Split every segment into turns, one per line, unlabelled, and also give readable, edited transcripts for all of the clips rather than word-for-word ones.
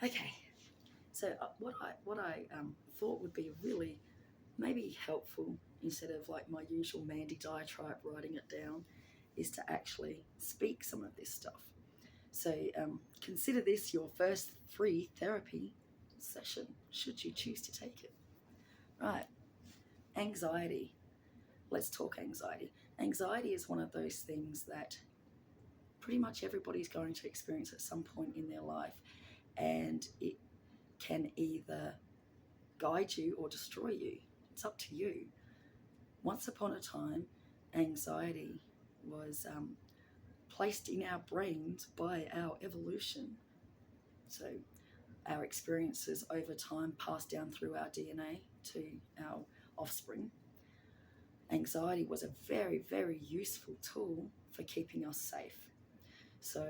Okay, so what I thought would be really maybe helpful instead of like my usual Mandy diatribe writing it down is to actually speak some of this stuff. So consider this your first free therapy session, should you choose to take it. Right, anxiety. Let's talk anxiety. Anxiety is one of those things that pretty much everybody's going to experience at some point in their life, and it can either guide you or destroy you. It's up to you. Once upon a time, anxiety was placed in our brains by our evolution. So our experiences over time passed down through our DNA to our offspring. Anxiety was a very, very useful tool for keeping us safe. So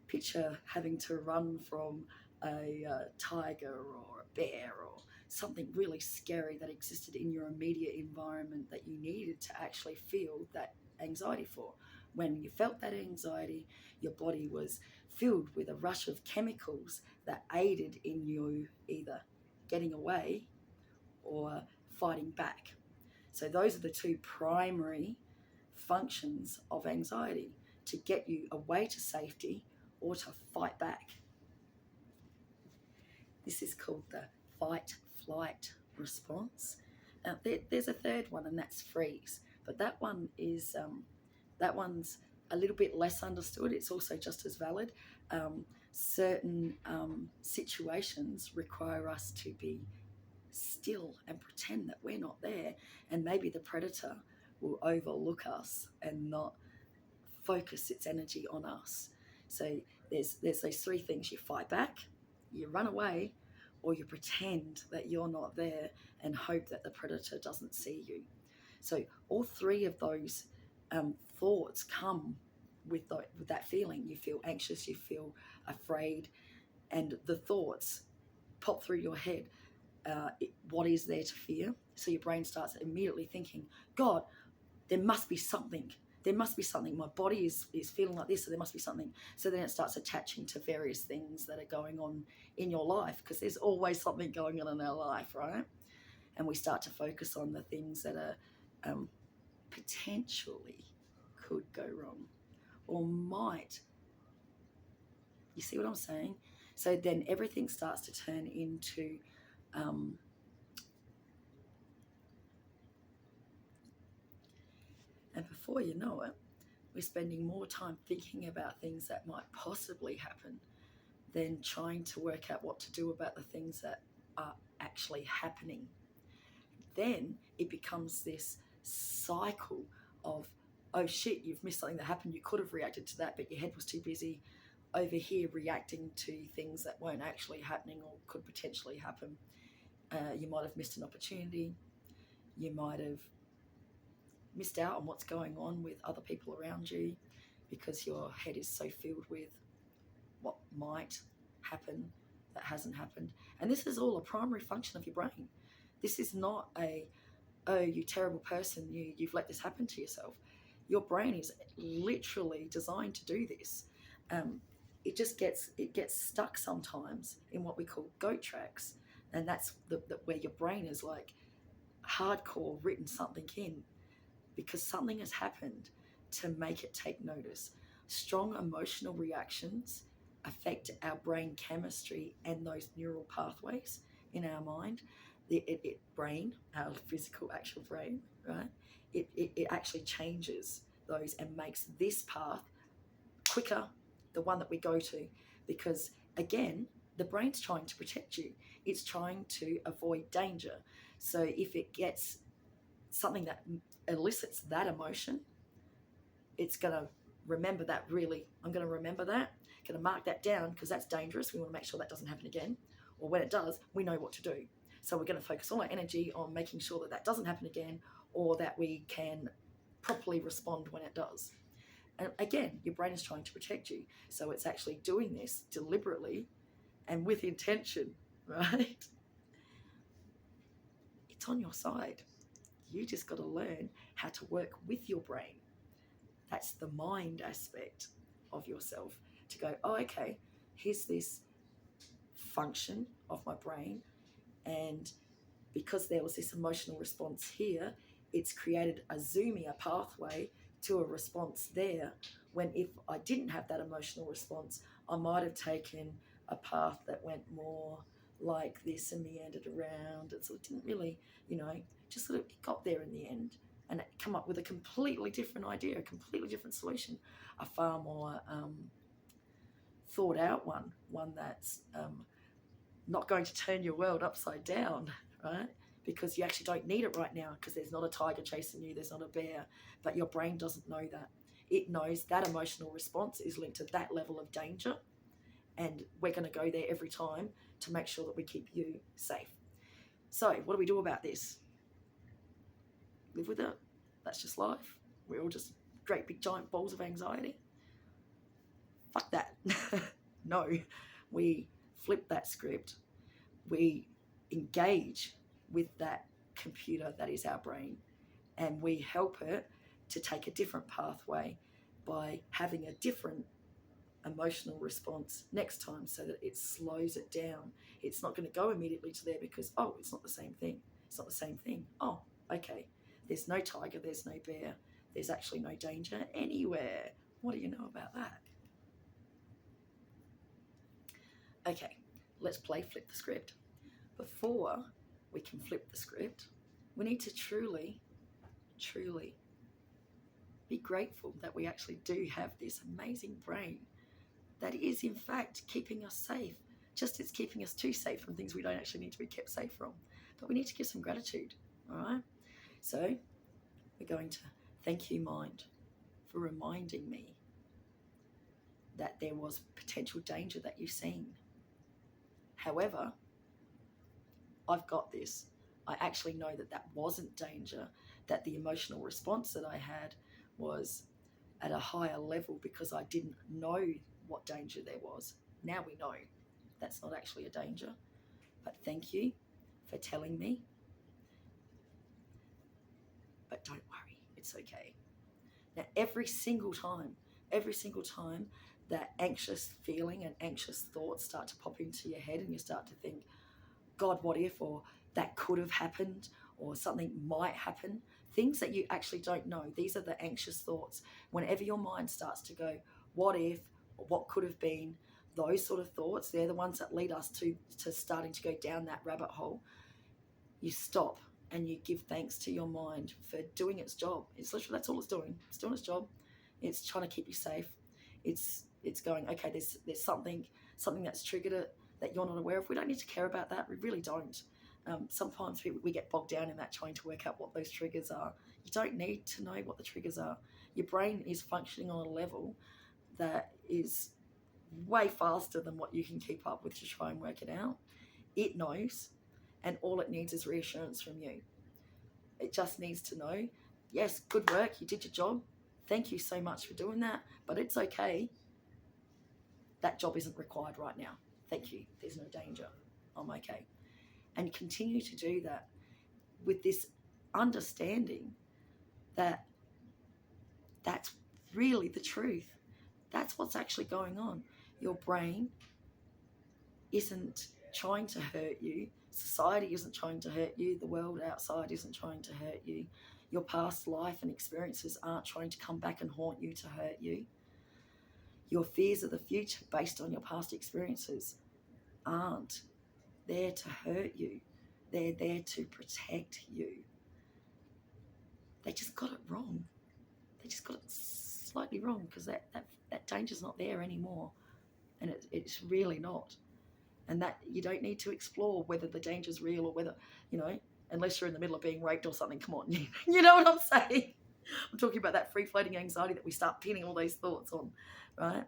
picture having to run from a tiger or a bear or something really scary that existed in your immediate environment that you needed to actually feel that anxiety for. When you felt that anxiety, your body was filled with a rush of chemicals that aided in you either getting away or fighting back. So those are the two primary functions of anxiety: to get you away to safety or to fight back. This is called the fight-flight response. There's a third one, and that's freeze. But that one's a little bit less understood. It's also just as valid. Certain situations require us to be still and pretend that we're not there, and maybe the predator will overlook us and not focus its energy on us. So there's those three things: you fight back, you run away, or you pretend that you're not there and hope that the predator doesn't see you. So all three of those thoughts come with that feeling. You feel anxious, you feel afraid, and the thoughts pop through your head. What is there to fear? So your brain starts immediately thinking, God, there must be something. There must be something. My body is feeling like this, so there must be something. So then it starts attaching to various things that are going on in your life, because there's always something going on in our life, right? And we start to focus on the things that are potentially could go wrong or might. You see what I'm saying? So then everything starts to turn into and before you know it, we're spending more time thinking about things that might possibly happen than trying to work out what to do about the things that are actually happening. Then it becomes this cycle of, oh shit, you've missed something that happened. You could have reacted to that, but your head was too busy over here reacting to things that weren't actually happening or could potentially happen. You might have missed an opportunity. You might have missed out on what's going on with other people around you because your head is so filled with what might happen that hasn't happened. And this is all a primary function of your brain. This is not a, oh, you terrible person, you've let this happen to yourself. Your brain is literally designed to do this. It gets stuck sometimes in what we call goat tracks, and that's where your brain is like hardcore written something in because something has happened to make it take notice. Strong emotional reactions affect our brain chemistry and those neural pathways in our mind. Brain, our physical actual brain, right? It actually changes those and makes this path quicker, the one that we go to, because again, the brain's trying to protect you. It's trying to avoid danger. So if it gets something that elicits that emotion, it's going to remember that. I'm going to remember that, going to mark that down because that's dangerous. We want to make sure that doesn't happen again. Or when it does, we know what to do. So we're going to focus all our energy on making sure that doesn't happen again, or that we can properly respond when it does. And again, your brain is trying to protect you. So it's actually doing this deliberately and with intention, right? It's on your side. You just got to learn how to work with your brain. That's the mind aspect of yourself, to go, oh, okay, here's this function of my brain. And because there was this emotional response here, it's created a zoomier pathway to a response there, when if I didn't have that emotional response, I might have taken a path that went more like this and meandered around. It sort of didn't really, just sort of got there in the end, and it come up with a completely different idea, a completely different solution, a far more thought out one that's not going to turn your world upside down, right? Because you actually don't need it right now, because there's not a tiger chasing you, there's not a bear, but your brain doesn't know that. It knows that emotional response is linked to that level of danger, and we're going to go there every time to make sure that we keep you safe. So what do we do about this? Live with it. That's just life. We're all just great big giant balls of anxiety. Fuck that. No, we flip that script. We engage with that computer that is our brain, and we help it to take a different pathway by having a different emotional response next time, so that it slows it down. It's not going to go immediately to there because, oh, it's not the same thing. It's not the same thing. Oh, okay. There's no tiger, there's no bear, there's actually no danger anywhere. What do you know about that? Okay, let's play flip the script. Before we can flip the script, we need to truly be grateful that we actually do have this amazing brain that is in fact keeping us safe. Just it's keeping us too safe from things we don't actually need to be kept safe from. But we need to give some gratitude, all right? So we're going to thank you, mind, for reminding me that there was potential danger that you've seen. However, I've got this. I actually know that that wasn't danger, that the emotional response that I had was at a higher level because I didn't know what danger there was. Now we know that's not actually a danger. But thank you for telling me. But don't worry, it's okay. Now, every single time that anxious feeling and anxious thoughts start to pop into your head and you start to think, God, what if, or that could have happened, or something might happen, things that you actually don't know. These are the anxious thoughts. Whenever your mind starts to go, what if, or what could have been, those sort of thoughts, they're the ones that lead us to starting to go down that rabbit hole. You stop and you give thanks to your mind for doing its job. It's literally, that's all it's doing. It's doing its job. It's trying to keep you safe. It's going, okay, there's something that's triggered it that you're not aware of. We don't need to care about that. We really don't. Sometimes we get bogged down in that, trying to work out what those triggers are. You don't need to know what the triggers are. Your brain is functioning on a level that is way faster than what you can keep up with to try and work it out. It knows, and all it needs is reassurance from you. It just needs to know, yes, good work, you did your job. Thank you so much for doing that, but it's okay. That job isn't required right now. Thank you. There's no danger. I'm okay. And continue to do that with this understanding that that's really the truth. That's what's actually going on. Your brain isn't trying to hurt you. Society isn't trying to hurt you. The world outside isn't trying to hurt you. Your past life and experiences aren't trying to come back and haunt you to hurt you. Your fears of the future based on your past experiences aren't there to hurt you. They're there to protect you. They just got it wrong. They just got it slightly wrong, because that danger's not there anymore. And it's really not. And that you don't need to explore whether the danger's real or whether, unless you're in the middle of being raped or something, come on. You know what I'm saying? I'm talking about that free-floating anxiety that we start pinning all those thoughts on, right?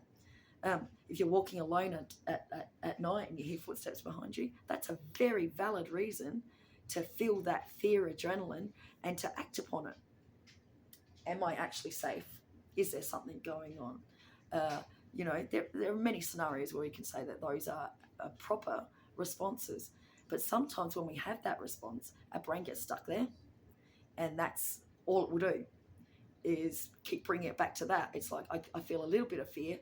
If you're walking alone at night and you hear footsteps behind you, that's a very valid reason to feel that fear adrenaline and to act upon it. Am I actually safe? Is there something going on? There are many scenarios where we can say that those are proper responses. But sometimes when we have that response, our brain gets stuck there, and that's all it will do. is keep bringing it back to that. It's like, I feel a little bit of fear,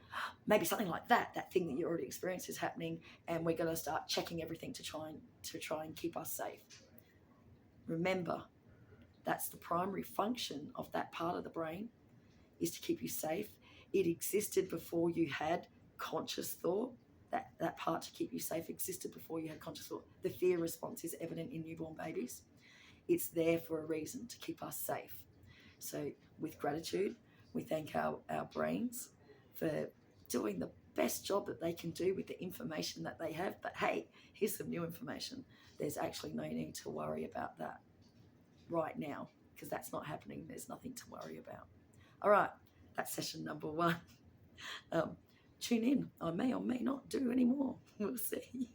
maybe something like that thing that you already experienced is happening, and we're going to start checking everything to try and keep us safe. Remember, that's the primary function of that part of the brain, is to keep you safe. It existed before you had conscious thought. That part to keep you safe existed before you had conscious thought. The fear response is evident in newborn babies. It's there for a reason, to keep us safe. So with gratitude, we thank our brains for doing the best job that they can do with the information that they have. But hey, here's some new information. There's actually no need to worry about that right now, because that's not happening. There's nothing to worry about. All right, that's session number 1. Tune in. I may or may not do any more. We'll see.